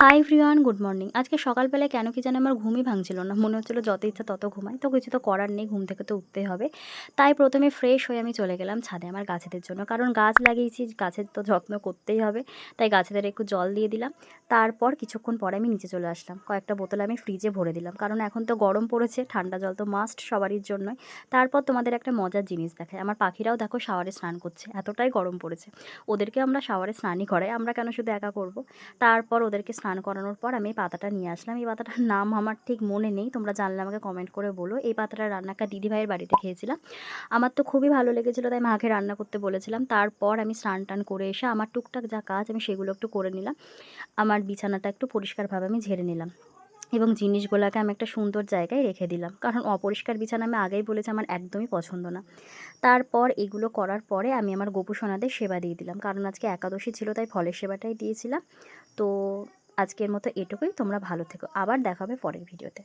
Hi everyone, good morning. আজকে সকালবেলায় কেন কি জানি আমার ঘুমই ভাঙছিল না। মনে হচ্ছিল যত ইচ্ছা তত ঘুমাই। তো কিছু তো করার নেই, ঘুম থেকে তো উঠতেই হবে। তাই ১ম এ ফ্রেশ হয়ে আমি চলে গেলাম ছাদে আমার গাছেদের জন্য। কারণ গাছ লাগিয়েছি, গাছের তো যত্ন করতেই হবে। তাই গাছেদের একটু জল দিয়ে দিলাম। তারপর কিছুক্ষণ পরে আমি নিচে চলে আসলাম। কয়েকটা বোতল আমি ফ্রিজে ভরে দিলাম। কারণ এখন তো গরম পড়েছে, ঠান্ডা জল তো মাস্ট সবারই জন্যই। তারপর তোমাদের একটা মজার জিনিস দেখাই। আমার পাখিরাও দেখো শাওয়ারে স্নান করছে। এতটাই গরম পড়েছে। ওদেরকে আমরা শাওয়ারে স্নানই করাই। আমরা কেন শুধু একা করব? তারপর ওদেরকে স্নান করানোর পর আমি এই পাতাটা নিয়ে আসলাম। এই পাতাটার নাম আমার ঠিক মনে নেই। তোমরা জানলে আমাকে কমেন্ট করে বলো। এই পাতাটার রান্না একটা দিদিভাইয়ের বাড়িতে খেয়েছিলাম। আমার তো খুবই ভালো লেগেছিলো, তাই মাকে রান্না করতে বলেছিলাম। তারপর আমি স্নান-টান করে এসে আমার টুকটাক যা কাজ আমি সেগুলো একটু করে নিলাম। আমার বিছানাটা একটু পরিষ্কারভাবে আমি ঝেড়ে নিলাম। এবং জিনিসগুলোকে আমি একটা সুন্দর জায়গায় রেখে দিলাম। কারণ অপরিষ্কার বিছানা আমি আগেই বলেছি আমার একদমই পছন্দ না। তারপর এগুলো করার পরে আমি আমার গোপু সোনাদের সেবা দিয়ে দিলাম। কারণ আজকে একাদশী ছিল, তাই ফলের সেবাটাই দিয়েছিলাম। তো আজকের মতো এটুকুই। তোমরা ভালো থেকো। আবার দেখা হবে পরের ভিডিওতে।